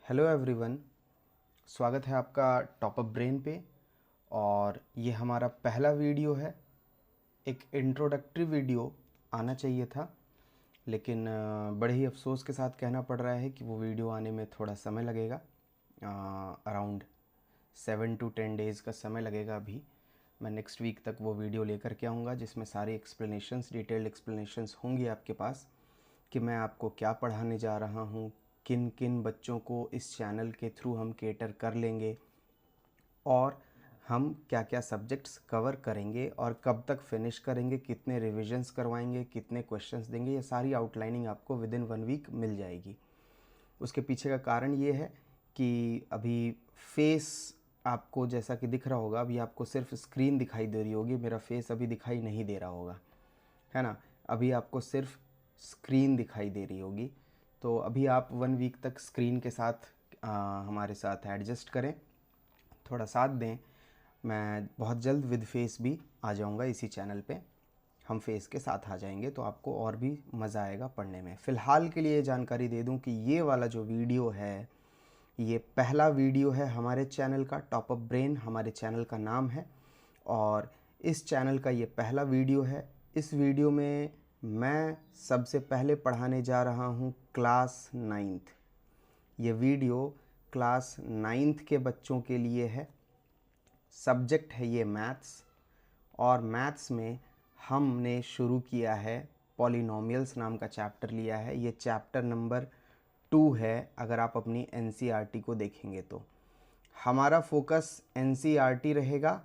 Hello everyone, स्वागत है आपका टॉपअप ब्रेन पे। और ये हमारा पहला वीडियो है। एक इंट्रोडक्टरी वीडियो आना चाहिए था, लेकिन बड़े ही अफसोस के साथ कहना पड़ रहा है कि वो वीडियो आने में थोड़ा समय लगेगा। अराउंड 7 to 10 डेज़ का समय लगेगा। अभी मैं नेक्स्ट वीक तक वो वीडियो लेकर के आऊँगा, जिसमें सारी एक्सप्लेनेशंस, डिटेल्ड एक्सप्लेनेशंस होंगी आपके पास कि मैं आपको क्या पढ़ाने जा रहा हूँ, किन किन बच्चों को इस चैनल के थ्रू हम केटर कर लेंगे और हम क्या क्या सब्जेक्ट्स कवर करेंगे और कब तक फिनिश करेंगे, कितने रिविजन्स करवाएंगे, कितने क्वेश्चंस देंगे। ये सारी आउटलाइनिंग आपको विद इन 1 वीक मिल जाएगी। उसके पीछे का कारण ये है कि अभी फेस आपको जैसा कि दिख रहा होगा, अभी आपको सिर्फ स्क्रीन दिखाई दे रही होगी, मेरा फेस अभी दिखाई नहीं दे रहा होगा, है ना। अभी आपको सिर्फ स्क्रीन दिखाई दे रही होगी। तो अभी आप 1 वीक तक स्क्रीन के साथ हमारे साथ एडजस्ट करें, थोड़ा साथ दें। मैं बहुत जल्द विद फेस भी आ जाऊंगा इसी चैनल पे। हम फेस के साथ आ जाएंगे तो आपको और भी मज़ा आएगा पढ़ने में। फ़िलहाल के लिए जानकारी दे दूं कि ये वाला जो वीडियो है, ये पहला वीडियो है हमारे चैनल का। टॉपअप ब्रेन हमारे चैनल का नाम है और इस चैनल का ये पहला वीडियो है। इस वीडियो में मैं सबसे पहले पढ़ाने जा रहा हूँ क्लास 9th। ये वीडियो क्लास 9th के बच्चों के लिए है। सब्जेक्ट है ये मैथ्स, और मैथ्स में हमने शुरू किया है पॉलिनोमियल्स नाम का चैप्टर लिया है। ये चैप्टर नंबर 2 है। अगर आप अपनी एनसीईआरटी को देखेंगे तो हमारा फोकस एनसीईआरटी रहेगा,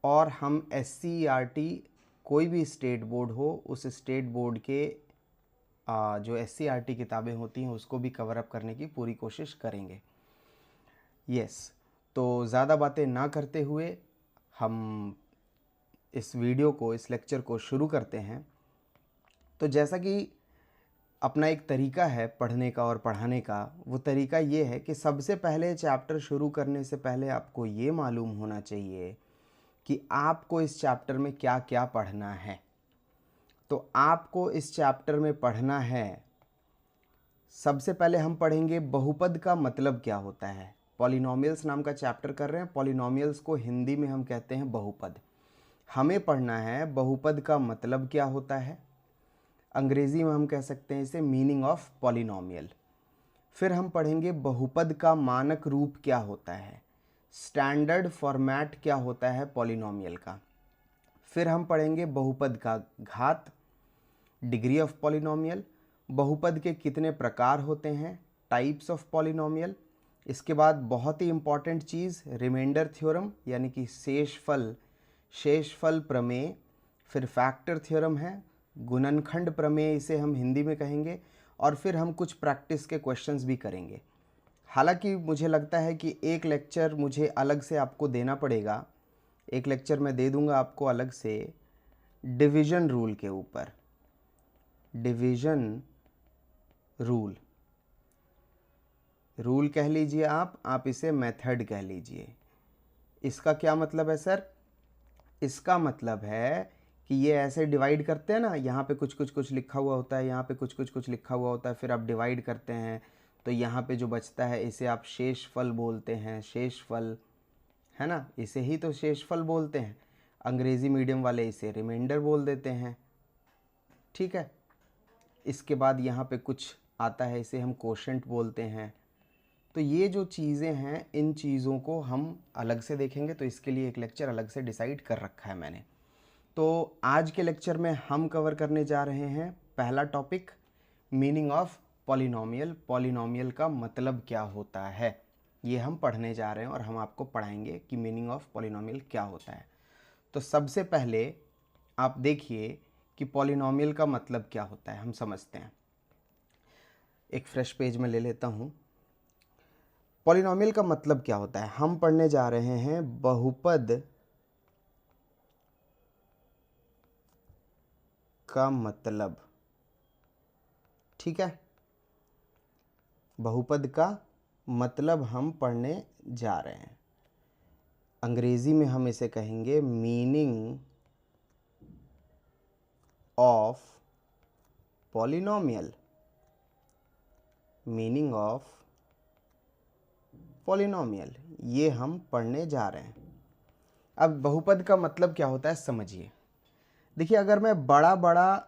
और हम एससीईआरटी कोई भी स्टेट बोर्ड हो, उस स्टेट बोर्ड के जो एससीईआरटी किताबें होती हैं उसको भी कवर अप करने की पूरी कोशिश करेंगे। यस, तो ज़्यादा बातें ना करते हुए हम इस वीडियो को, इस लेक्चर को शुरू करते हैं। तो जैसा कि अपना एक तरीका है पढ़ने का और पढ़ाने का, वो तरीका ये है कि सबसे पहले चैप्टर शुरू करने से पहले आपको ये मालूम होना चाहिए कि आपको इस चैप्टर में क्या क्या पढ़ना है। तो आपको इस चैप्टर में पढ़ना है, सबसे पहले हम पढ़ेंगे बहुपद का मतलब क्या होता है। पॉलिनोमियल्स नाम का चैप्टर कर रहे हैं। पॉलिनोमियल्स को हिंदी में हम कहते हैं बहुपद। हमें पढ़ना है बहुपद का मतलब क्या होता है। अंग्रेज़ी में हम कह सकते हैं इसे मीनिंग ऑफ पॉलिनोमियल। फिर हम पढ़ेंगे बहुपद का मानक रूप क्या होता है, स्टैंडर्ड फॉर्मेट क्या होता है पॉलिनोमियल का। फिर हम पढ़ेंगे बहुपद का घात, डिग्री ऑफ पॉलिनोमियल, बहुपद के कितने प्रकार होते हैं, टाइप्स ऑफ पॉलिनोमियल। इसके बाद बहुत ही इंपॉर्टेंट चीज़ रिमाइंडर थ्योरम, यानी कि शेषफल प्रमेय। फिर फैक्टर थ्योरम है, गुणनखंड प्रमेय इसे हम हिंदी में कहेंगे। और फिर हम कुछ प्रैक्टिस के क्वेश्चंस भी करेंगे। हालांकि मुझे लगता है कि एक लेक्चर मुझे अलग से आपको देना पड़ेगा। एक लेक्चर मैं दे दूंगा आपको अलग से डिवीजन रूल के ऊपर। डिवीजन रूल कह लीजिए, आप इसे मेथड कह लीजिए। इसका क्या मतलब है सर? इसका मतलब है कि ये ऐसे डिवाइड करते हैं ना, यहाँ पे कुछ कुछ कुछ लिखा हुआ होता है, यहाँ पे कुछ कुछ कुछ लिखा हुआ होता है, फिर आप डिवाइड करते हैं तो यहाँ पे जो बचता है इसे आप शेषफल बोलते हैं। शेषफल, है ना, इसे ही तो शेषफल बोलते हैं। अंग्रेज़ी मीडियम वाले इसे रिमाइंडर बोल देते हैं, ठीक है। इसके बाद यहाँ पे कुछ आता है, इसे हम कोशेंट बोलते हैं। तो ये जो चीज़ें हैं, इन चीज़ों को हम अलग से देखेंगे, तो इसके लिए एक लेक्चर अलग से डिसाइड कर रखा है मैंने। तो आज के लेक्चर में हम कवर करने जा रहे हैं पहला topic, meaning of polynomial. Polynomial का मतलब क्या होता है, ये हम पढ़ने जा रहे हैं और हम आपको पढ़ाएंगे कि मीनिंग ऑफ पॉलिनोमियल क्या होता है। तो सबसे पहले आप देखिए कि पॉलिनोमियल का मतलब क्या होता है, हम समझते हैं। एक फ्रेश पेज में ले लेता हूँ। पॉलिनोमियल का मतलब क्या होता है, हम पढ़ने जा रहे हैं बहुपद का मतलब, ठीक है। बहुपद का मतलब हम पढ़ने जा रहे हैं। अंग्रेजी में हम इसे कहेंगे meaning of polynomial. Meaning of polynomial, ये हम पढ़ने जा रहे हैं। अब बहुपद का मतलब क्या होता है समझिए। देखिए, अगर मैं बड़ा बड़ा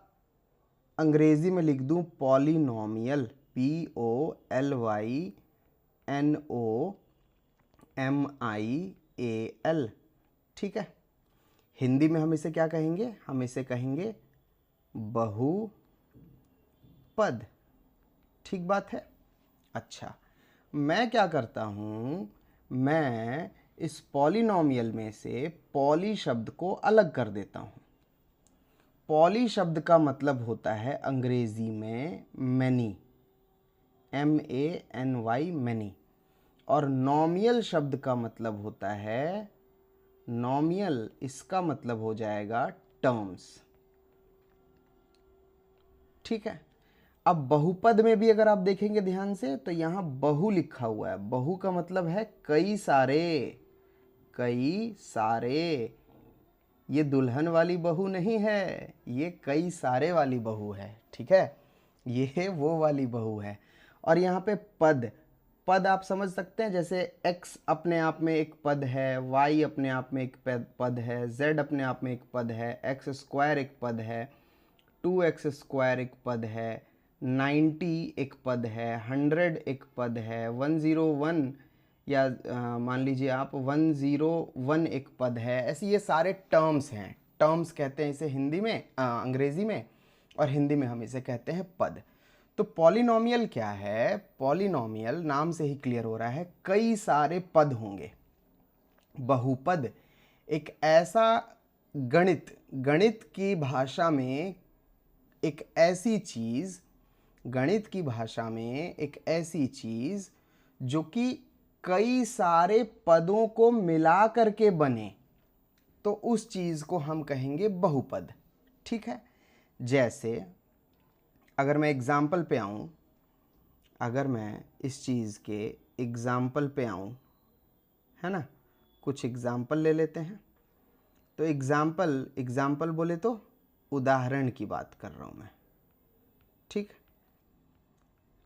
अंग्रेजी में लिख दूं पॉलिनोमियल, POLYNOMIAL, ठीक है। हिंदी में हम इसे क्या कहेंगे, हम इसे कहेंगे बहुपद, ठीक बात है। अच्छा, मैं क्या करता हूँ, मैं इस पॉलिनोमियल में से पॉली शब्द को अलग कर देता हूँ। पॉली शब्द का मतलब होता है अंग्रेजी में मैनी, MANY, मैनी। और नॉमियल शब्द का मतलब होता है, नॉमियल, इसका मतलब हो जाएगा टर्म्स, ठीक है। अब बहुपद में भी अगर आप देखेंगे ध्यान से तो यहाँ बहु लिखा हुआ है। बहु का मतलब है कई सारे, कई सारे। ये दुल्हन वाली बहू नहीं है, ये कई सारे वाली बहू है, ठीक है। ये वो वाली बहू है। और यहाँ पे पद, पद आप समझ सकते हैं, जैसे x अपने आप में एक पद है, y अपने आप में एक पद है, z अपने आप में एक पद है, x² एक पद है, 2x² एक पद है, 90 एक पद है, 100 एक पद है, 101 या मान लीजिए आप 101 एक पद है। ऐसे ये सारे टर्म्स हैं, टर्म्स कहते हैं इसे हिंदी में, अंग्रेजी में, और हिंदी में हम इसे कहते हैं पद। तो पॉलिनोमियल क्या है, पॉलिनोमियल नाम से ही क्लियर हो रहा है कई सारे पद होंगे। बहुपद एक ऐसा गणित, गणित की भाषा में एक ऐसी चीज, गणित की भाषा में एक ऐसी चीज जो कि कई सारे पदों को मिला करके बने, तो उस चीज को हम कहेंगे बहुपद, ठीक है। जैसे अगर मैं एग्जाम्पल पे आऊं, अगर मैं इस चीज के एग्जाम्पल पे आऊं, है ना, कुछ एग्जाम्पल ले लेते हैं। तो एग्जाम्पल, एग्जाम्पल बोले तो उदाहरण की बात कर रहा हूं मैं, ठीक।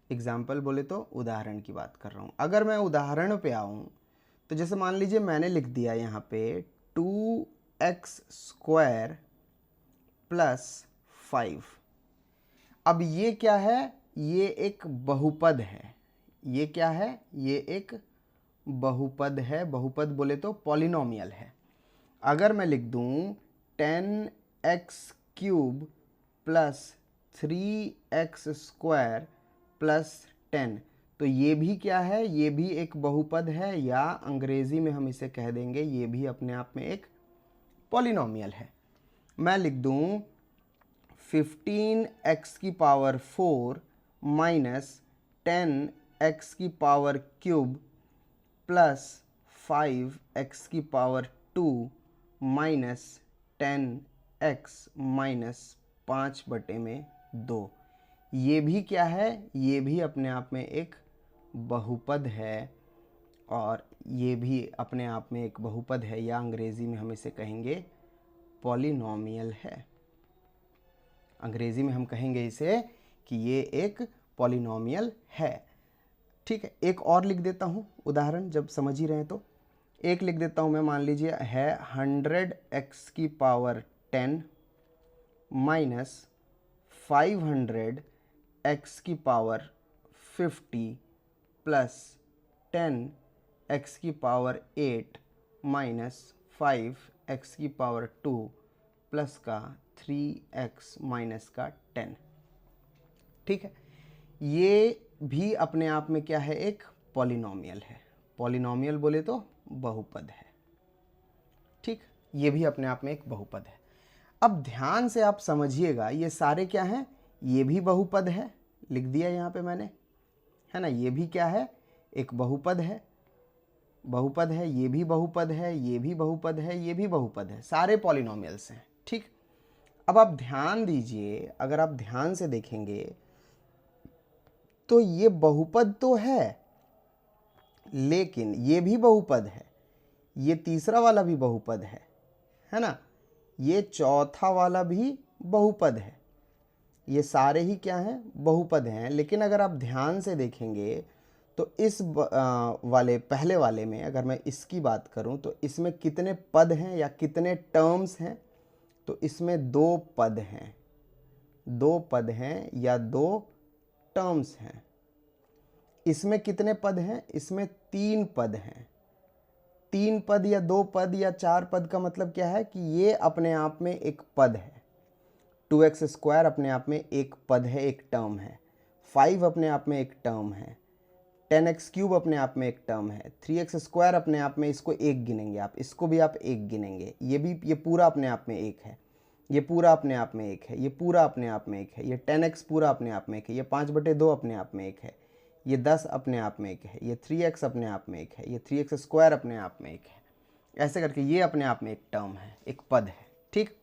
एग्जाम्पल बोले तो उदाहरण की बात कर रहा हूं। अगर मैं उदाहरण पे आऊं तो जैसे मान लीजिए मैंने लिख दिया यहाँ पे 2x² + 5। अब ये क्या है, ये एक बहुपद है। ये क्या है, ये एक बहुपद है। बहुपद बोले तो पॉलिनोमियल है। अगर मैं लिख दूं 10x³ + 3x² + 10, तो ये भी क्या है, ये भी एक बहुपद है, या अंग्रेजी में हम इसे कह देंगे ये भी अपने आप में एक पॉलिनोमियल है। मैं लिख दूं 15x⁴ - 10x³ + 5x² - 10x - 5/2। ये भी क्या है, ये भी अपने आप में एक बहुपद है, और ये भी अपने आप में एक बहुपद है, या अंग्रेजी में हम इसे कहेंगे पॉलिनोमियल है। अंग्रेजी में हम कहेंगे इसे कि ये एक पॉलिनोमियल है, ठीक है। एक और लिख देता हूँ उदाहरण, जब समझ ही रहे हैं तो एक लिख देता हूँ मैं। मान लीजिए है 100x⁻10 - 500x⁻50 + 10x⁸ - 5x⁻2 plus का 3x - का 10, ठीक है। ये भी अपने आप में क्या है, एक पॉलिनोमियल है। पॉलिनोमियल बोले तो बहुपद है, ठीक। ये भी अपने आप में एक बहुपद है। अब ध्यान से आप समझिएगा, ये सारे क्या हैं, ये भी बहुपद है, लिख दिया यहाँ पे मैंने, है ना। ये भी क्या है, एक बहुपद है, बहुपद है। ये भी बहुपद है, ये भी बहुपद है, ये भी बहुपद है, सारे पॉलिनोमियल्स हैं, ठीक। अब आप ध्यान दीजिए, अगर आप ध्यान से देखेंगे तो ये बहुपद तो है, लेकिन ये भी बहुपद है, ये तीसरा वाला भी बहुपद है ना, ये चौथा वाला भी बहुपद है। ये सारे ही क्या हैं, बहुपद हैं। लेकिन अगर आप ध्यान से देखेंगे तो इस वाले पहले वाले में अगर मैं इसकी बात करूं तो इसमें कितने पद हैं या कितने टर्म्स हैं, तो इसमें 2 पद हैं, 2 पद हैं या 2 टर्म्स हैं। इसमें कितने पद हैं, इसमें 3 पद हैं। 3 पद या 2 पद या 4 पद का मतलब क्या है कि ये अपने आप में एक पद है। 2x² अपने आप में एक पद है, एक टर्म है। 5 अपने आप में एक टर्म है। 10x³ अपने आप में एक टर्म है। 3x² अपने आप में, इसको एक गिनेंगे आप, इसको भी आप एक गिनेंगे, ये पूरा अपने आप में एक है, ये पूरा अपने आप में एक है, ये पूरा अपने आप में एक है, ये 10x पूरा अपने आप में एक है, ये 5/2 अपने आप में एक है, ये 10 अपने आप में एक है, ये 3x अपने आप में एक है, ये 3x² अपने आप में एक है। ऐसे करके ये अपने आप में एक टर्म है, एक पद है। ठीक।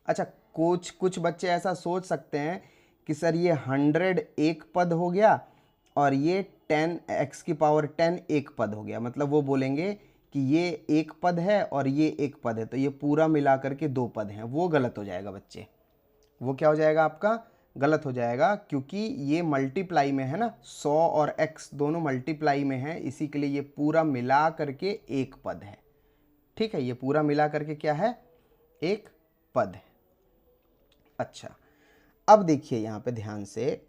अच्छा, कुछ बच्चे ऐसा सोच सकते हैं कि सर ये 100 एक पद हो गया और ये 10x⁻10 एक पद हो गया, मतलब वो बोलेंगे कि ये एक पद है और ये एक पद है, तो ये पूरा मिला करके 2 पद हैं। वो गलत हो जाएगा बच्चे, वो क्या हो जाएगा आपका, गलत हो जाएगा, क्योंकि ये मल्टीप्लाई में है ना, 100 और x दोनों मल्टीप्लाई में है, इसी के लिए ये पूरा मिला करके एक पद है। ठीक है, ये पूरा मिला करके क्या है, एक पद है। अच्छा, अब देखिए यहाँ पे ध्यान से,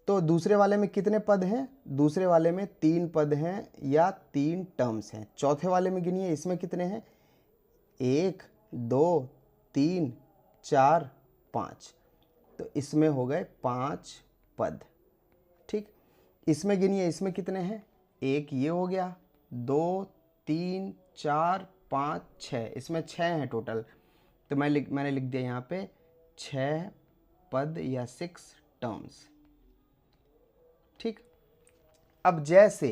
तो दूसरे वाले में कितने पद हैं, दूसरे वाले में 3 पद हैं या 3 टर्म्स हैं। चौथे वाले में गिनिए, इसमें कितने हैं, 1 2 3 4 5, तो इसमें हो गए 5 पद। ठीक। इसमें गिनिए, इसमें कितने हैं, 1 ये हो गया, 2 3 4 5 6, इसमें 6 हैं टोटल, तो मैंने लिख दिया यहाँ पे 6 पद या 6 टर्म्स। ठीक। अब जैसे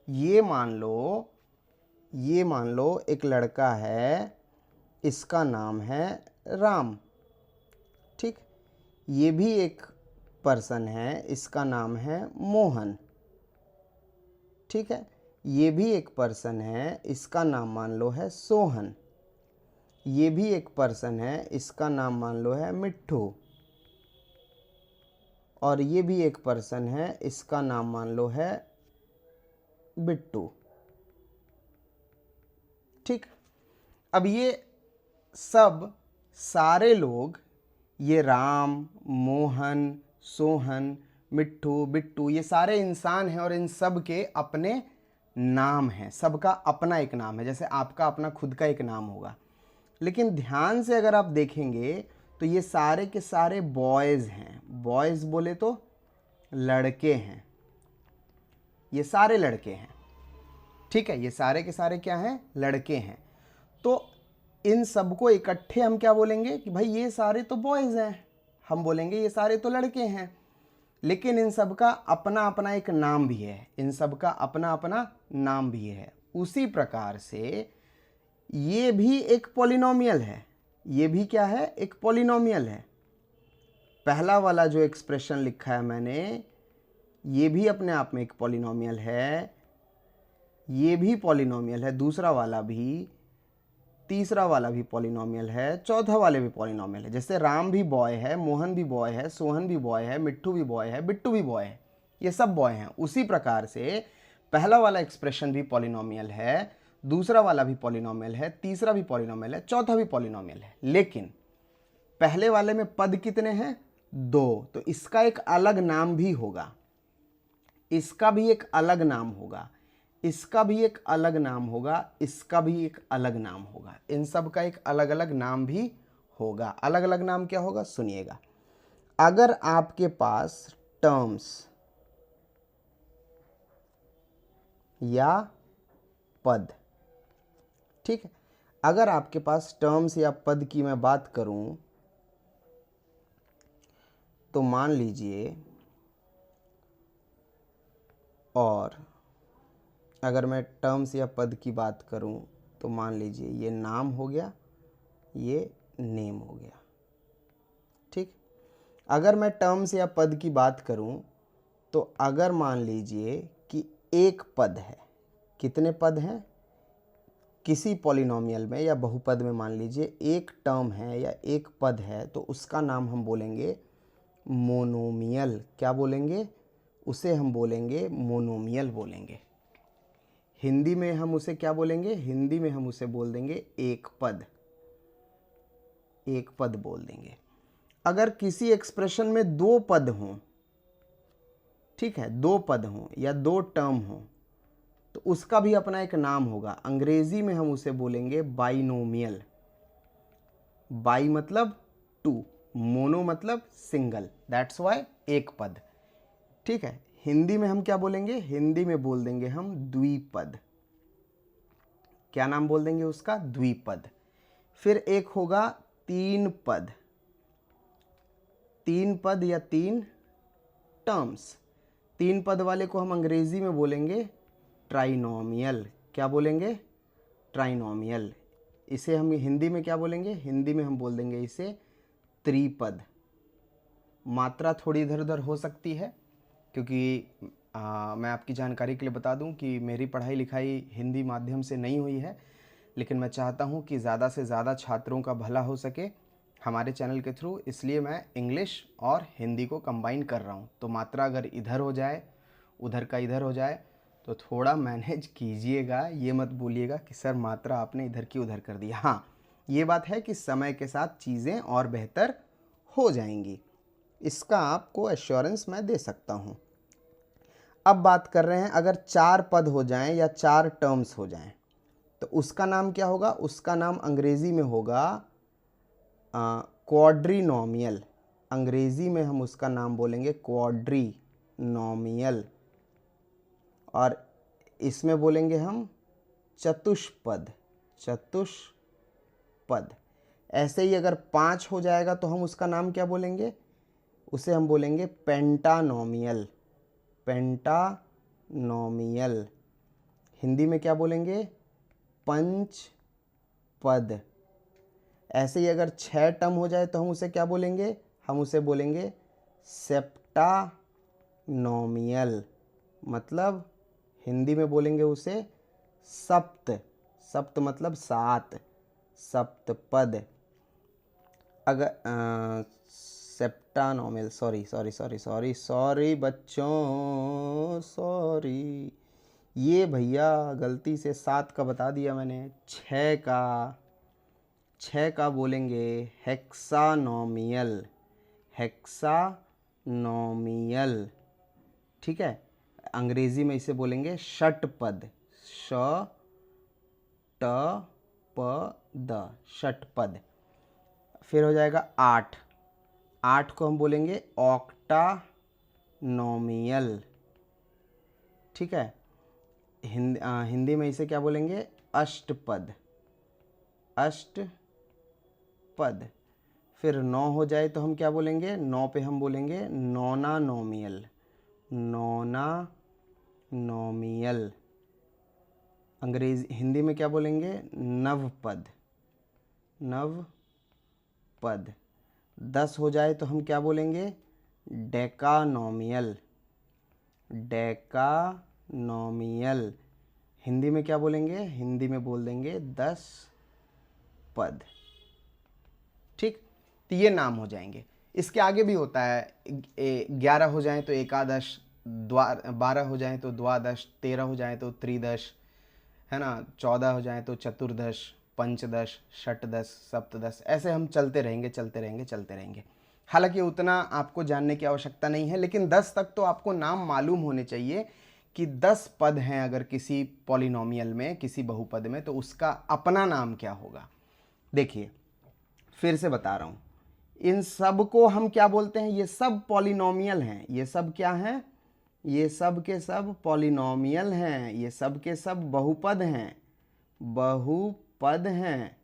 ये मान लो एक लड़का है, इसका नाम है राम। ठीक। ये भी एक पर्सन है, इसका नाम है मोहन। ठीक है, ये भी एक पर्सन है, इसका नाम मान लो है सोहन। ये भी एक पर्सन है, इसका नाम मान लो है मिट्ठू। और ये भी एक पर्सन है, इसका नाम मान लो है बिट्टू। ठीक। अब ये सब सारे लोग, ये राम, मोहन, सोहन, मिट्ठू, बिट्टू, ये सारे इंसान हैं और इन सब के अपने नाम हैं, सबका अपना एक नाम है, जैसे आपका अपना खुद का एक नाम होगा। लेकिन ध्यान से अगर आप देखेंगे तो ये सारे के सारे बॉयज़ हैं। बॉयज़ बोले तो लड़के हैं, ये सारे लड़के हैं। ठीक है, ये सारे के सारे क्या हैं, लड़के हैं। तो इन सबको इकट्ठे हम क्या बोलेंगे कि भाई ये सारे तो बॉयज़ हैं, हम बोलेंगे ये सारे तो लड़के हैं। लेकिन इन सब का अपना अपना एक नाम भी है, इन सब का अपना अपना नाम भी है। उसी प्रकार से ये भी एक पॉलिनोमियल है, ये भी क्या है, एक पॉलिनोमियल है। पहला वाला जो एक्सप्रेशन लिखा है मैंने, ये भी अपने आप में एक पॉलिनोमियल है, ये भी पॉलिनोमियल है, दूसरा वाला भी, तीसरा वाला भी पॉलिनोमियल है, चौथा वाले भी पॉलिनोमियल है। जैसे राम भी बॉय है, मोहन भी बॉय है, सोहन भी बॉय है, मिट्ठू भी बॉय है, बिट्टू भी बॉय है, ये सब बॉय हैं। उसी प्रकार से पहला वाला एक्सप्रेशन भी पॉलिनोमियल है, दूसरा वाला भी पॉलिनोमियल है, तीसरा भी पॉलिनोमियल है, चौथा भी पॉलिनोमियल है। लेकिन पहले वाले में पद कितने हैं, 2, तो इसका एक अलग नाम भी होगा, इसका भी एक अलग नाम होगा, इसका भी एक अलग नाम होगा, इसका भी एक अलग नाम होगा। इन सब का एक अलग अलग नाम भी होगा। अलग अलग नाम क्या होगा, सुनिएगा। अगर आपके पास टर्म्स या पद, ठीक है, अगर आपके पास टर्म्स या पद की मैं बात करूं तो मान लीजिए, और अगर मैं टर्म्स या पद की बात करूं तो मान लीजिए ये नाम हो गया, ये नेम हो गया। ठीक। अगर मैं टर्म्स या पद की बात करूं तो अगर मान लीजिए कि एक पद है, कितने पद हैं, किसी पॉलिनोमियल में या बहुपद में मान लीजिए एक टर्म है या एक पद है, तो उसका नाम हम बोलेंगे मोनोमियल। क्या बोलेंगे, उसे हम बोलेंगे मोनोमियल बोलेंगे। हिंदी में हम उसे क्या बोलेंगे? हिंदी में हम उसे बोल देंगे एक पद, एक पद बोल देंगे। अगर किसी एक्सप्रेशन में दो पद हों, ठीक है, दो पद हों या दो टर्म हों, तो उसका भी अपना एक नाम होगा। अंग्रेजी में हम उसे बोलेंगे बाइनोमियल। बाई मतलब टू, मोनो मतलब सिंगल, दैट्स वाई एक पद। ठीक है, हिंदी में हम क्या बोलेंगे? हिंदी में बोल देंगे हम द्विपद। क्या नाम बोल देंगे उसका? द्विपद। फिर एक होगा तीन पद, तीन पद या तीन टर्म्स। तीन पद वाले को हम अंग्रेजी में बोलेंगे ट्राइनोमियल। क्या बोलेंगे? ट्राइनोमियल। इसे हम हिंदी में क्या बोलेंगे? हिंदी में हम बोल देंगे इसे त्रिपद। मात्रा थोड़ी इधर उधर हो सकती है, क्योंकि मैं आपकी जानकारी के लिए बता दूं कि मेरी पढ़ाई लिखाई हिंदी माध्यम से नहीं हुई है, लेकिन मैं चाहता हूं कि ज़्यादा से ज़्यादा छात्रों का भला हो सके हमारे चैनल के थ्रू, इसलिए मैं इंग्लिश और हिंदी को कंबाइन कर रहा हूं। तो मात्रा अगर इधर हो जाए, उधर का इधर हो जाए, तो थोड़ा मैनेज कीजिएगा। ये मत बोलिएगा कि सर मात्रा आपने इधर की उधर कर दी। हाँ, ये बात है कि समय के साथ चीज़ें और बेहतर हो जाएंगी, इसका आपको एश्योरेंस मैं दे सकता हूँ। अब बात कर रहे हैं अगर चार पद हो जाएं या चार टर्म्स हो जाएं, तो उसका नाम क्या होगा? उसका नाम अंग्रेजी में होगा क्वाड्रीनोमियल। अंग्रेजी में हम उसका नाम बोलेंगे क्वाड्रीनोमियल, और इसमें बोलेंगे हम चतुष्पद। चतुष्पद। ऐसे ही अगर पाँच हो जाएगा तो हम उसका नाम क्या बोलेंगे? उसे हम बोलेंगे पेंटानोमियल। पेंटानोमियल। हिंदी में क्या बोलेंगे? पंचपद। ऐसे ही अगर छः टर्म हो जाए तो हम उसे क्या बोलेंगे? हम उसे बोलेंगे सेप्टानोमियल। मतलब हिंदी में बोलेंगे उसे सप्त। सप्त मतलब सात, सप्तपद। अगर सेप्टानोमियल, सॉरी बच्चों, सॉरी, ये भैया गलती से सात का बता दिया मैंने। छः का बोलेंगे हेक्सानोमियल। हेक्सानोमियल, ठीक है। अंग्रेजी में इसे बोलेंगे षटपद। षटपद, षटपद। फिर हो जाएगा आठ। आठ को हम बोलेंगे ऑक्टानोमियल, ठीक है। हिंदी में इसे क्या बोलेंगे? अष्टपद। अष्टपद। फिर नौ हो जाए तो हम क्या बोलेंगे? नौ पे हम बोलेंगे नोनानोमियल। नोनानोमियल। हिंदी में क्या बोलेंगे? नवपद। नवपद। 10 हो जाए तो हम क्या बोलेंगे? डेकानोमियल। डेकानोमियल। हिंदी में क्या बोलेंगे? हिंदी में बोल देंगे 10 पद, ठीक। तो ये नाम हो जाएंगे। इसके आगे भी होता है, 11 हो जाए तो एकादश, 12 हो जाए तो द्वादश, 13 हो जाए तो त्रिदश, है ना, 14 हो जाए तो चतुर्दश, पंचदश, षटदश, सप्तदश। ऐसे हम चलते रहेंगे। हालांकि उतना आपको जानने की आवश्यकता नहीं है, लेकिन 10 तक तो आपको नाम मालूम होने चाहिए कि 10 पद हैं अगर किसी पॉलिनोमियल में, किसी बहुपद में, तो उसका अपना नाम क्या होगा। देखिए, फिर से बता रहा हूं, इन सब को हम क्या बोलते हैं? ये सब पॉलिनोमियल हैं। ये सब क्या हैं? ये सब के सब पॉलिनोमियल हैं। ये सब के सब बहुपद हैं। बहुपद हैं,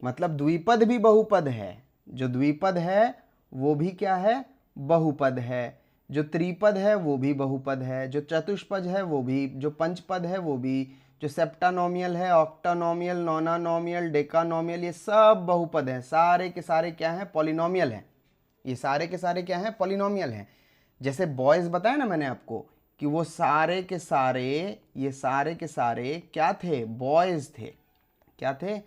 मतलब द्विपद भी बहुपद है। जो द्विपद है वो भी क्या है? बहुपद है। जो त्रिपद है वो भी बहुपद है। जो चतुष्पद है वो भी, जो पंचपद है वो भी, जो सेप्टानोमियल है, ऑक्टानोमियल, नोनानोमियल, डेकानोमियल, ये सब बहुपद हैं। सारे के सारे क्या हैं? पॉलिनोमियल हैं। ये सारे के सारे क्या हैं? पॉलिनोमियल हैं। जैसे बॉयज बताया ना मैंने आपको कि वो सारे के सारे, ये सारे के सारे क्या थे? बॉयज थे। क्या थे?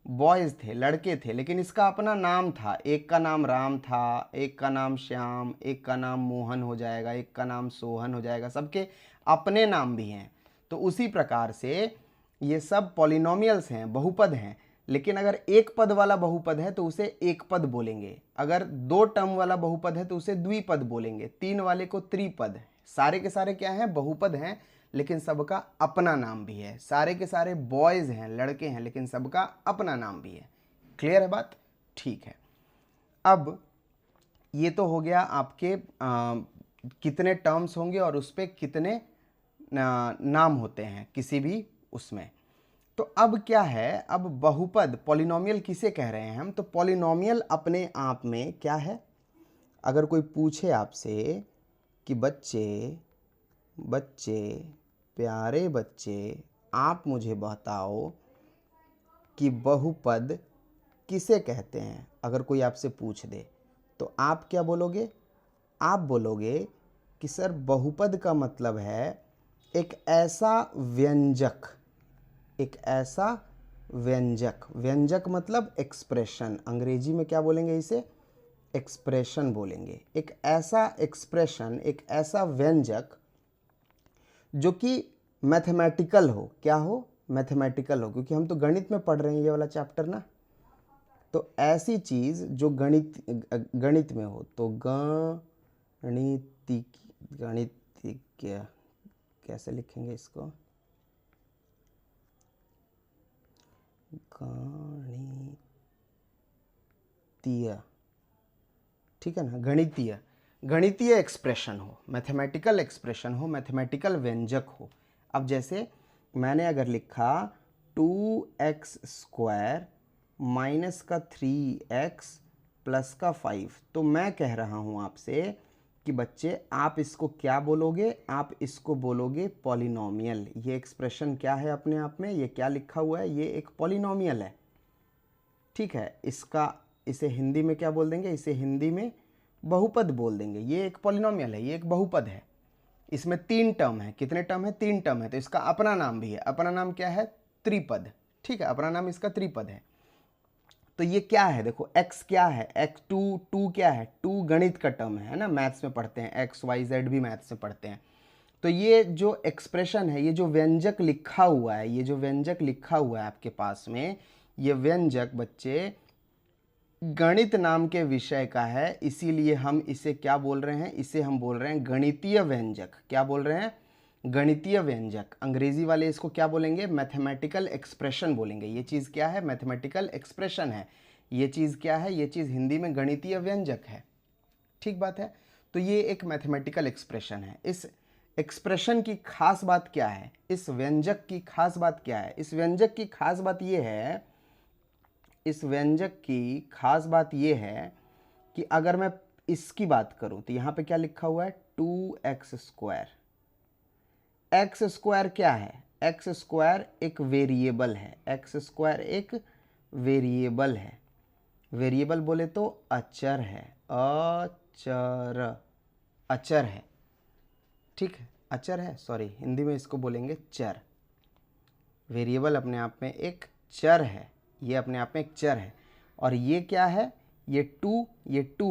बॉयज़ थे, लड़के थे, लेकिन इसका अपना नाम था। एक का नाम राम था, एक का नाम श्याम, एक का नाम मोहन हो जाएगा, एक का नाम सोहन हो जाएगा, सबके अपने नाम भी हैं। तो उसी प्रकार से ये सब पॉलिनोमियल्स हैं, बहुपद हैं। लेकिन अगर एक पद वाला बहुपद है तो उसे एक पद बोलेंगे, अगर दो टर्म वाला बहुपद है तो उसे द्विपद बोलेंगे, तीन वाले को त्रिपद। सारे के सारे क्या हैं? बहुपद हैं, लेकिन सबका अपना नाम भी है। सारे के सारे बॉयज़ हैं, लड़के हैं, लेकिन सबका अपना नाम भी है। क्लियर है बात? ठीक है। अब ये तो हो गया आपके कितने टर्म्स होंगे और उस पर कितने नाम होते हैं किसी भी उसमें। तो अब क्या है, अब बहुपद पॉलिनोमियल किसे कह रहे हैं हम? तो पॉलिनोमियल अपने आप में क्या है? अगर कोई पूछे आपसे कि बच्चे प्यारे बच्चे, आप मुझे बताओ कि बहुपद किसे कहते हैं, अगर कोई आपसे पूछ दे तो आप क्या बोलोगे? आप बोलोगे कि सर बहुपद का मतलब है एक ऐसा व्यंजक, एक ऐसा व्यंजक। व्यंजक मतलब एक्सप्रेशन, अंग्रेजी में क्या बोलेंगे इसे? एक्सप्रेशन बोलेंगे। एक ऐसा एक्सप्रेशन, एक ऐसा व्यंजक जो कि मैथमेटिकल हो। क्या हो? मैथमेटिकल हो, क्योंकि हम तो गणित में पढ़ रहे हैं ये वाला चैप्टर ना। तो ऐसी चीज़ जो गणित में हो, तो गणितिक कैसे लिखेंगे इसको? गणितीय, ठीक है ना? गणितीय एक्सप्रेशन हो, मैथमेटिकल एक्सप्रेशन हो, मैथमेटिकल व्यंजक हो। अब जैसे मैंने अगर लिखा 2x² माइनस का 3x प्लस का 5, तो मैं कह रहा हूँ आपसे कि बच्चे आप इसको क्या बोलोगे? आप इसको बोलोगे पॉलिनोमियल। ये एक्सप्रेशन क्या है अपने आप में? ये क्या लिखा हुआ है? ये एक पॉलिनोमियल है, ठीक है। इसे हिंदी में क्या बोल देंगे? इसे हिंदी में बहुपद बोल देंगे। ये एक पॉलिनोमियल है, ये एक बहुपद है। इसमें 3 टर्म है। कितने टर्म है? 3 टर्म है। तो इसका अपना नाम भी है। अपना नाम क्या है? त्रिपद, ठीक है। अपना नाम इसका त्रिपद है। तो ये क्या है? देखो x क्या है? x 2 क्या है? 2 गणित का टर्म है ना, मैथ्स में पढ़ते हैं, x y z भी मैथ्स में पढ़ते हैं। तो ये जो एक्सप्रेशन है, ये जो व्यंजक लिखा हुआ है, ये जो व्यंजक लिखा हुआ है आपके पास में, ये व्यंजक बच्चे गणित नाम के विषय का है, इसीलिए हम इसे क्या बोल रहे हैं? इसे हम बोल रहे हैं गणितीय व्यंजक। क्या बोल रहे हैं? गणितीय व्यंजक। अंग्रेजी वाले इसको क्या बोलेंगे? मैथमेटिकल एक्सप्रेशन बोलेंगे। ये चीज़ क्या है? मैथमेटिकल एक्सप्रेशन है। ये चीज़ क्या है? ये चीज़ हिंदी में गणितीय व्यंजक है, ठीक बात है। तो ये एक मैथमेटिकल एक्सप्रेशन है। इस एक्सप्रेशन की खास बात क्या है? इस व्यंजक की खास बात क्या है? इस व्यंजक की खास बात ये है, इस व्यंजक की खास बात ये है कि अगर मैं इसकी बात करूं तो यहां पे क्या लिखा हुआ है? 2x²। x² क्या है? x² एक वेरिएबल है। x² एक वेरिएबल है। वेरिएबल बोले तो अचर है, अचर है, ठीक है। अचर है, सॉरी, हिंदी में इसको बोलेंगे चर। वेरिएबल अपने आप में एक चर है, ये अपने आप में एक चर है। और ये क्या है? ये 2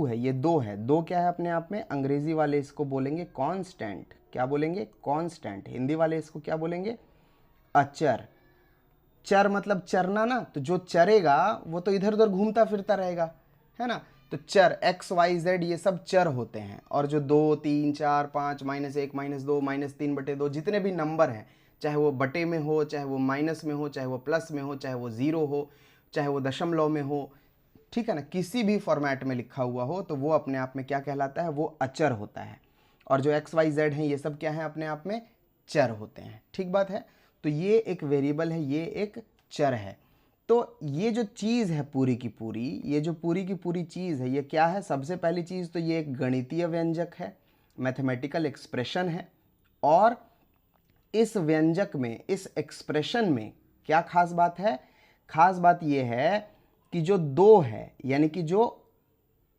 है, ये 2 है। 2 क्या है अपने आप में? अंग्रेजी वाले इसको बोलेंगे कांस्टेंट। क्या बोलेंगे? कांस्टेंट। हिंदी वाले इसको क्या बोलेंगे? अचर। चर मतलब चरना ना, तो जो चरेगा वो तो इधर उधर घूमता फिरता रहेगा, है ना। तो चर x y z ये सब चर होते हैं। और जो 2 3 4 5 -1 -2 -3/2 जितने भी नंबर हैं, चाहे वो बटे में हो, चाहे वो माइनस में हो, चाहे वो प्लस में हो, चाहे वो ज़ीरो हो, चाहे वो दशमलव में हो, ठीक है ना, किसी भी फॉर्मेट में लिखा हुआ हो, तो वो अपने आप में क्या कहलाता है? वो अचर होता है। और जो x y z हैं ये सब क्या है? अपने आप में चर होते हैं, ठीक बात है। तो ये एक वेरिएबल है, ये एक चर है। तो ये जो चीज़ है पूरी की पूरी, ये जो पूरी की पूरी चीज़ है, ये क्या है? सबसे पहली चीज़ तो ये एक गणितीय व्यंजक है, मैथमेटिकल एक्सप्रेशन है। और इस व्यंजक में, इस एक्सप्रेशन में क्या खास बात है? खास बात ये है कि जो 2 है, यानी कि जो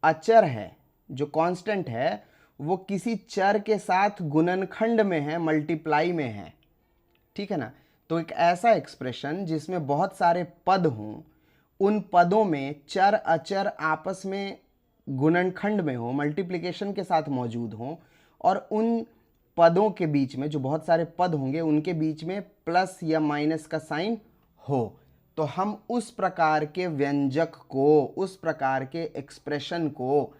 अचर है, जो कांस्टेंट है, वो किसी चर के साथ गुणनखंड में है, मल्टीप्लाई में है, ठीक है ना। तो एक ऐसा एक्सप्रेशन जिसमें बहुत सारे पद हों, उन पदों में चर अचर आपस में गुणनखंड में हो, मल्टीप्लिकेशन के साथ मौजूद हो, और उन पदों के बीच में जो बहुत सारे पद होंगे उनके बीच में प्लस या माइनस का साइन हो, तो हम उस प्रकार के व्यंजक को, उस प्रकार के एक्सप्रेशन को,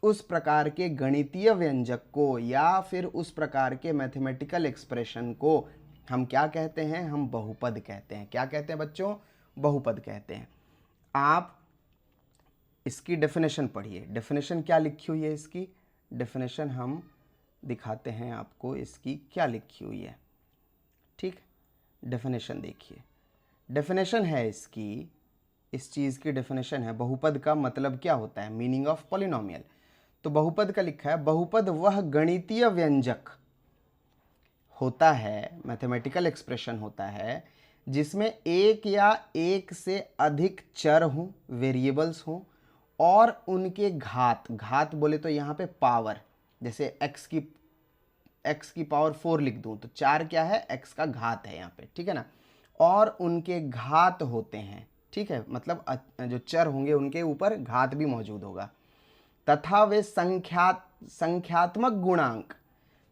उस प्रकार के गणितीय व्यंजक को या फिर उस प्रकार के मैथमेटिकल एक्सप्रेशन को हम क्या कहते हैं? हम बहुपद कहते हैं। क्या कहते हैं बच्चों? बहुपद कहते हैं। आप इसकी डेफिनेशन पढ़िए। डेफिनेशन क्या लिखी हुई है? इसकी डेफिनेशन हम दिखाते हैं आपको, इसकी क्या लिखी हुई है। ठीक, डेफिनेशन देखिए। डेफिनेशन है इसकी, इस चीज़ की डेफिनेशन है, बहुपद का मतलब क्या होता है, मीनिंग ऑफ पॉलिनोमियल। तो बहुपद का लिखा है, बहुपद वह गणितीय व्यंजक होता है, मैथमेटिकल एक्सप्रेशन होता है, जिसमें एक या एक से अधिक चर हों, वेरिएबल्स हों, और उनके घात, घात बोले तो यहाँ पे पावर, जैसे x की पावर 4 लिख दूँ तो 4 क्या है? x का घात है यहाँ पे, ठीक है ना। और उनके घात होते हैं, ठीक है, मतलब जो चर होंगे उनके ऊपर घात भी मौजूद होगा, तथा वे संख्यात्मक गुणांक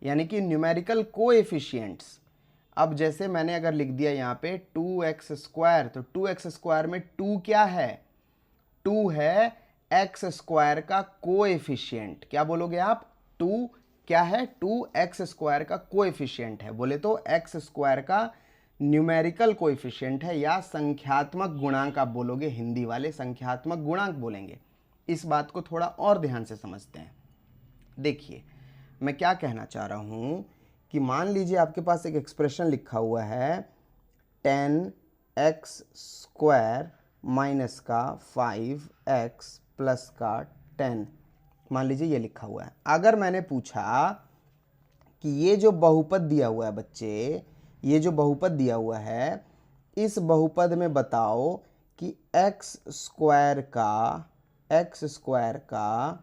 यानी कि न्यूमेरिकल कोएफिशिएंट्स। अब जैसे मैंने अगर लिख दिया यहाँ पे 2x², तो 2x² में 2 क्या है? 2 है x² का कोएफिशिएंट। क्या बोलोगे आप? 2 क्या है? 2x² का कोएफिशिएंट है, बोले तो x² का न्यूमेरिकल कोएफिशिएंट है, या संख्यात्मक गुणांक आप बोलोगे, हिंदी वाले संख्यात्मक गुणांक बोलेंगे। इस बात को थोड़ा और ध्यान से समझते हैं। देखिए मैं क्या कहना चाह रहा हूं कि मान लीजिए आपके पास एक एक्सप्रेशन लिखा हुआ है 10x² माइनस का 5x प्लस का 10, मान लीजिए ये लिखा हुआ है। अगर मैंने पूछा कि ये जो बहुपद दिया हुआ है बच्चे, ये जो बहुपद दिया हुआ है, इस बहुपद में बताओ कि x² का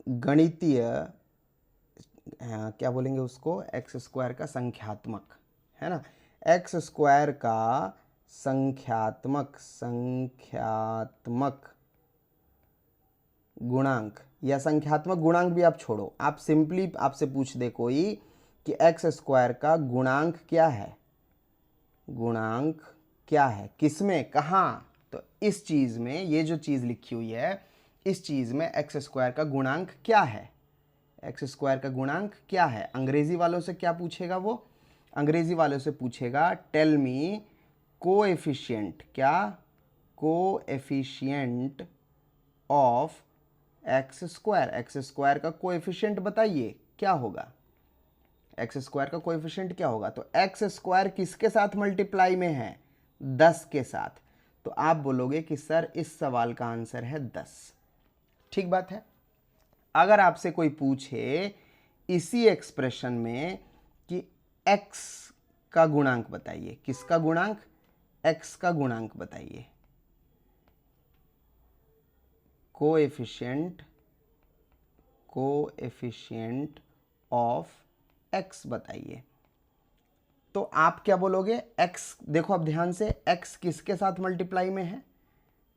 गणितीय, क्या बोलेंगे उसको, x² का संख्यात्मक, है ना, x² का संख्यात्मक गुणांक, या संख्यात्मक गुणांक भी आप छोड़ो, आप सिंपली आपसे पूछ दे कोई कि x² का गुणांक क्या है, गुणांक क्या है, किसमें, कहाँ, तो इस चीज़ में, ये जो चीज़ लिखी हुई है इस चीज़ में x² का गुणांक क्या है, x² का गुणांक क्या है। अंग्रेजी वालों से क्या पूछेगा वो? अंग्रेजी वालों से पूछेगा टेल मी कोएफिशिएंट, क्या, कोएफिशिएंट ऑफ x² का कोएफिशिएंट बताइए क्या होगा, x² का कोएफिशिएंट क्या होगा। तो x² किसके साथ मल्टीप्लाई में है? 10 के साथ। तो आप बोलोगे कि सर इस सवाल का आंसर है 10। ठीक बात है। अगर आपसे कोई पूछे इसी एक्सप्रेशन में कि x का गुणांक बताइए, किसका गुणांक? x का गुणांक बताइए, कोएफिशिएंट ऑफ x बताइए, तो आप क्या बोलोगे? x, देखो अब ध्यान से, x किसके साथ मल्टीप्लाई में है?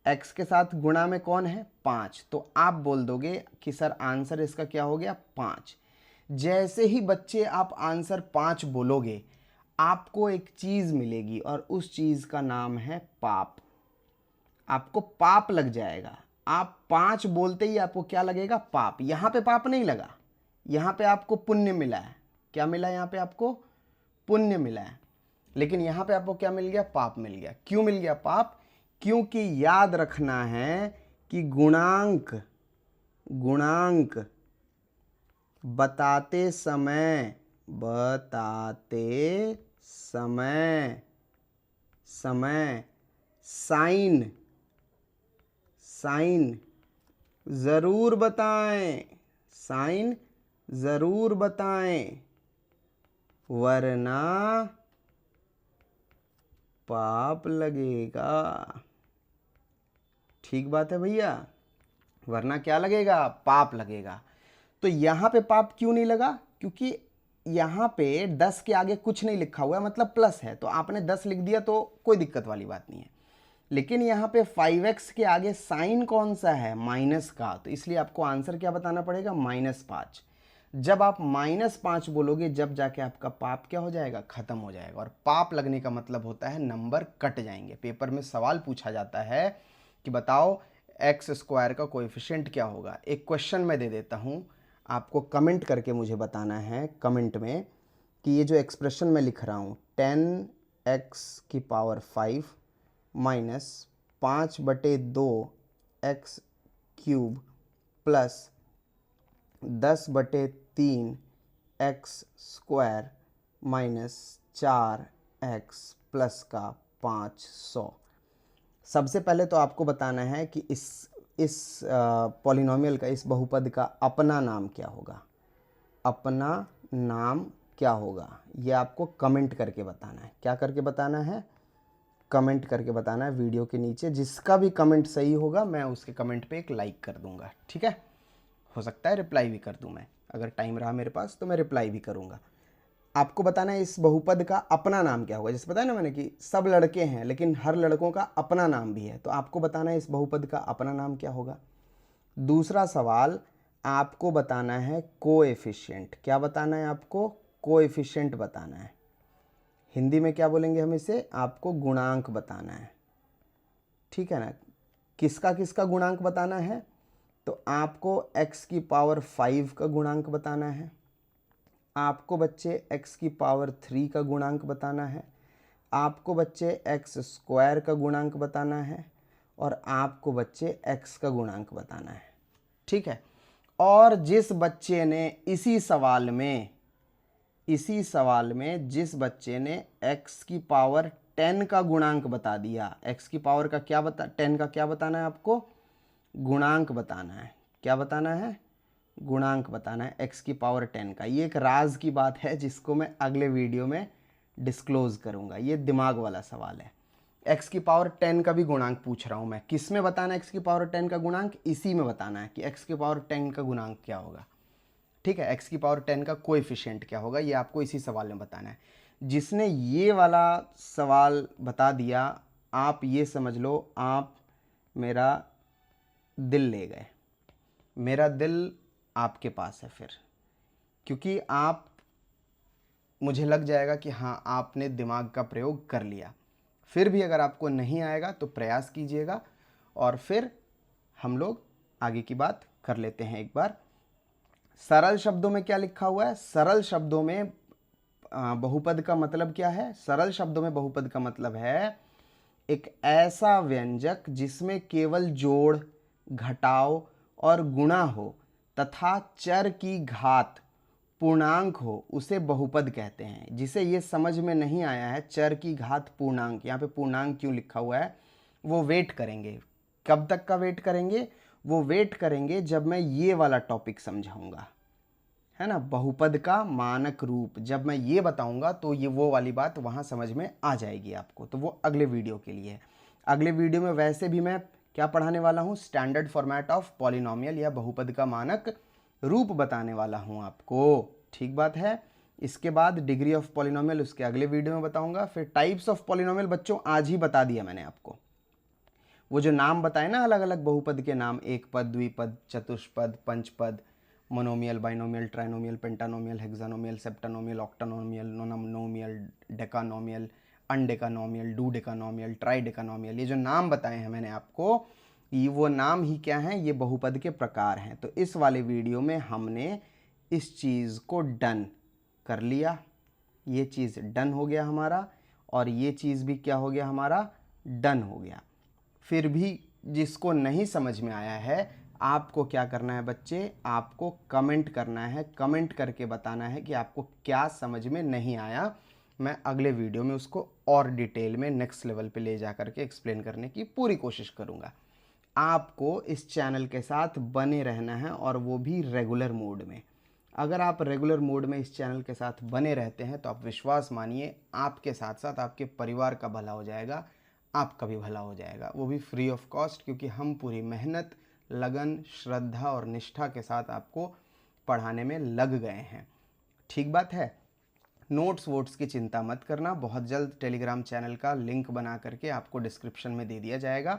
x के साथ गुणा में कौन है? 5। तो आप बोल दोगे कि सर आंसर इसका क्या हो गया? 5। जैसे ही बच्चे आप आंसर 5 बोलोगे, आपको एक चीज़ मिलेगी और उस चीज़ का नाम है पाप। आपको पाप लग जाएगा। आप 5 बोलते ही आपको क्या लगेगा? पाप। यहाँ पे पाप नहीं लगा, यहाँ पे आपको पुण्य मिला है। क्या मिला? यहाँ पे आपको पुण्य मिला है, लेकिन यहाँ पे आपको क्या मिल गया? पाप मिल गया। क्यों मिल गया पाप? क्योंकि याद रखना है कि गुणांक बताते समय साइन जरूर बताएं, वरना पाप लगेगा। ठीक बात है भैया, वरना क्या लगेगा? पाप लगेगा। तो यहाँ पे पाप क्यों नहीं लगा? क्योंकि यहाँ पे 10 के आगे कुछ नहीं लिखा हुआ है, मतलब प्लस है, तो आपने 10 लिख दिया तो कोई दिक्कत वाली बात नहीं है। लेकिन यहाँ पे 5x के आगे साइन कौन सा है, माइनस का, तो इसलिए आपको आंसर क्या बताना पड़ेगा, -5। जब आप -5 बोलोगे जब जाके आपका पाप क्या हो जाएगा, खत्म हो जाएगा। और पाप लगने का मतलब होता है नंबर कट जाएंगे। पेपर में सवाल पूछा जाता है कि बताओ x² का कोएफिशिएंट क्या होगा। एक क्वेश्चन मैं दे देता हूँ, आपको कमेंट करके मुझे बताना है कमेंट में कि ये जो एक्सप्रेशन मैं लिख रहा हूँ 10x⁵ minus 5/2x³ plus 10/3x² minus 4x plus का 500। सबसे पहले तो आपको बताना है कि इस पॉलिनोमियल का, इस बहुपद का अपना नाम क्या होगा, अपना नाम क्या होगा, ये आपको कमेंट करके बताना है। क्या करके बताना है, कमेंट करके बताना है वीडियो के नीचे। जिसका भी कमेंट सही होगा मैं उसके कमेंट पे एक लाइक कर दूंगा, ठीक है। हो सकता है रिप्लाई भी कर दूं मैं, अगर टाइम रहा मेरे पास तो मैं रिप्लाई भी करूंगा। आपको बताना है इस बहुपद का अपना नाम क्या होगा। जैसे बताया ना मैंने कि सब लड़के हैं लेकिन हर लड़कों का अपना नाम भी है, तो आपको बताना है इस बहुपद का अपना नाम क्या होगा। दूसरा सवाल, आपको बताना है कोएफिशिएंट। क्या बताना है आपको, कोएफिशिएंट बताना है। हिंदी में क्या बोलेंगे हम इसे, आपको गुणांक बताना है, ठीक है ना। किसका किसका गुणांक बताना है, तो आपको x⁵ का गुणांक बताना है, आपको बच्चे x⁵ का गुणांक बताना है, आपको बच्चे x² का गुणांक बताना है, और आपको बच्चे x का गुणांक बताना है, ठीक है। और जिस बच्चे ने इसी सवाल में जिस बच्चे ने x⁻10 का गुणांक बता दिया, x⁻10 का क्या बताना है आपको, गुणांक बताना है। क्या बताना है, गुणांक बताना है x⁻10 का। ये एक राज की बात है जिसको मैं अगले वीडियो में डिस्क्लोज करूंगा। ये दिमाग वाला सवाल है। x⁻10 का भी गुणांक पूछ रहा हूं मैं। किस में बताना है x⁻10 का गुणांक, इसी में बताना है कि x⁻10 का गुणांक क्या होगा, ठीक है। x⁻10 का कोएफिशिएंट क्या होगा, ये आपको इसी सवाल में बताना है। जिसने ये वाला सवाल बता दिया, आप ये समझ लो आप मेरा दिल ले गए। मेरा दिल आपके पास है फिर, क्योंकि आप, मुझे लग जाएगा कि हाँ आपने दिमाग का प्रयोग कर लिया। फिर भी अगर आपको नहीं आएगा तो प्रयास कीजिएगा, और फिर हम लोग आगे की बात कर लेते हैं एक बार। सरल शब्दों में क्या लिखा हुआ है, सरल शब्दों में बहुपद का मतलब क्या है, सरल शब्दों में बहुपद का मतलब है एक ऐसा व्यंजक जिसमें केवल जोड़, घटाव और गुणा हो तथा चर की घात पूर्णांक हो, उसे बहुपद कहते हैं। जिसे ये समझ में नहीं आया है चर की घात पूर्णांक, यहाँ पे पूर्णांक क्यों लिखा हुआ है, वो वेट करेंगे। कब तक का वेट करेंगे, वो वेट करेंगे जब मैं ये वाला टॉपिक समझाऊंगा, है ना, बहुपद का मानक रूप। जब मैं ये बताऊंगा तो ये वो वाली बात वहाँ समझ में आ जाएगी आपको, तो वो अगले वीडियो के लिए है। अगले वीडियो में वैसे भी मैं क्या पढ़ाने वाला हूँ, स्टैंडर्ड फॉर्मेट ऑफ पॉलिनोमियल या बहुपद का मानक रूप बताने वाला हूँ आपको, ठीक बात है। इसके बाद डिग्री ऑफ पॉलिनोमियल उसके अगले वीडियो में बताऊंगा। फिर टाइप्स ऑफ पॉलिनोमियल बच्चों आज ही बता दिया मैंने आपको। वो जो नाम बताए ना अलग अलग बहुपद के नाम, एक पद, द्विपद, चतुष्पद, पंचपद, मोनोमियल, बाइनोमियल, ट्राइनोमियल, पेंटानोमियल, हेक्सानोमियल, सेप्टानोमियल, ऑक्टानोमियल, नोनोमियल, डेकानोमियल, अनडेकानोमियल, डूडेकानोमियल, ट्राइडेकानोमियल, ये जो नाम बताए हैं मैंने आपको, ये वो नाम ही क्या हैं, ये बहुपद के प्रकार हैं। तो इस वाले वीडियो में हमने इस चीज़ को डन कर लिया, ये चीज़ डन हो गया हमारा, और ये चीज़ भी क्या हो गया हमारा, डन हो गया। फिर भी जिसको नहीं समझ में आया है, आपको क्या करना है बच्चे, आपको कमेंट करना है, कमेंट करके बताना है कि आपको क्या समझ में नहीं आया। मैं अगले वीडियो में उसको और डिटेल में नेक्स्ट लेवल पे ले जा करके एक्सप्लेन करने की पूरी कोशिश करूँगा। आपको इस चैनल के साथ बने रहना है, और वो भी रेगुलर मोड में। अगर आप रेगुलर मोड में इस चैनल के साथ बने रहते हैं तो आप विश्वास मानिए आपके साथ साथ आपके परिवार का भला हो जाएगा, आपका भी भला हो जाएगा, वो भी फ्री ऑफ कॉस्ट, क्योंकि हम पूरी मेहनत, लगन, श्रद्धा और निष्ठा के साथ आपको पढ़ाने में लग गए हैं, ठीक बात है। नोट्स वोट्स की चिंता मत करना, बहुत जल्द टेलीग्राम चैनल का लिंक बना करके आपको डिस्क्रिप्शन में दे दिया जाएगा।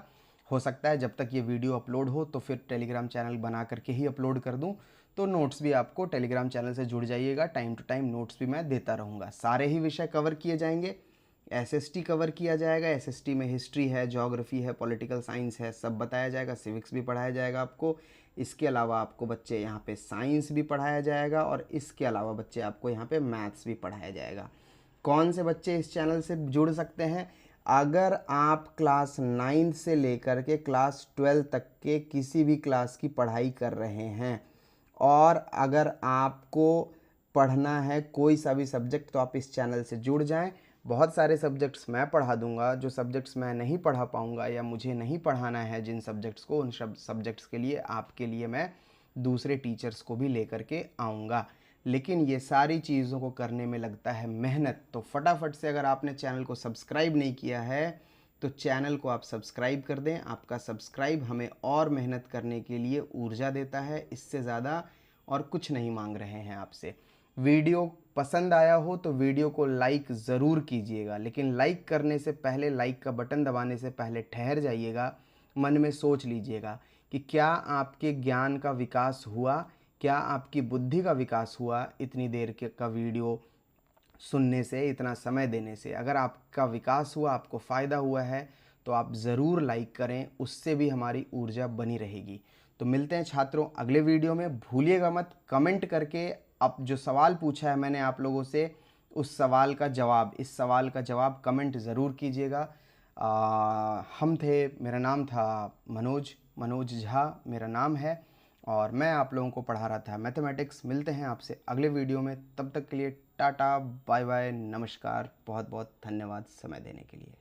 हो सकता है जब तक ये वीडियो अपलोड हो तो फिर टेलीग्राम चैनल बना करके ही अपलोड कर दूं, तो नोट्स भी आपको टेलीग्राम चैनल से जुड़ जाइएगा। टाइम टू टाइम नोट्स भी मैं देता रहूँगा। सारे ही विषय कवर किए जाएंगे। एसएसटी कवर किया जाएगा। एसएसटी में हिस्ट्री है, ज्योग्राफी है, पॉलिटिकल साइंस है, सब बताया जाएगा। सिविक्स भी पढ़ाया जाएगा आपको। इसके अलावा आपको बच्चे यहाँ पे साइंस भी पढ़ाया जाएगा और इसके अलावा बच्चे आपको यहाँ पे मैथ्स भी पढ़ाया जाएगा। कौन से बच्चे इस चैनल से जुड़ सकते हैं? अगर आप क्लास 9 से लेकर के क्लास 12 तक के किसी भी क्लास की पढ़ाई कर रहे हैं और अगर आपको पढ़ना है कोई सा भी सब्जेक्ट, तो आप इस चैनल से जुड़ जाएं। बहुत सारे सब्जेक्ट्स मैं पढ़ा दूंगा। जो सब्जेक्ट्स मैं नहीं पढ़ा पाऊंगा या मुझे नहीं पढ़ाना है जिन सब्जेक्ट्स को, उन सब्जेक्ट्स के लिए आपके लिए मैं दूसरे टीचर्स को भी लेकर के आऊँगा। लेकिन ये सारी चीज़ों को करने में लगता है मेहनत। तो फटाफट से अगर आपने चैनल को सब्सक्राइब नहीं किया है तो चैनल को आप सब्सक्राइब कर दें। आपका सब्सक्राइब हमें और मेहनत करने के लिए ऊर्जा देता है। इससे ज़्यादा और कुछ नहीं मांग रहे हैं आपसे। वीडियो पसंद आया हो तो वीडियो को लाइक ज़रूर कीजिएगा, लेकिन लाइक करने से पहले, लाइक का बटन दबाने से पहले ठहर जाइएगा। मन में सोच लीजिएगा कि क्या आपके ज्ञान का विकास हुआ, क्या आपकी बुद्धि का विकास हुआ इतनी देर का वीडियो सुनने से, इतना समय देने से। अगर आपका विकास हुआ, आपको फ़ायदा हुआ है तो आप ज़रूर लाइक करें, उससे भी हमारी ऊर्जा बनी रहेगी। तो मिलते हैं छात्रों अगले वीडियो में। भूलिएगा मत कमेंट करके अब जो सवाल पूछा है मैंने आप लोगों से, उस सवाल का जवाब, इस सवाल का जवाब कमेंट ज़रूर कीजिएगा। मेरा नाम था मनोज झा मेरा नाम है और मैं आप लोगों को पढ़ा रहा था मैथमेटिक्स। मिलते हैं आपसे अगले वीडियो में। तब तक के लिए टाटा बाय बाय, नमस्कार। बहुत बहुत धन्यवाद समय देने के लिए।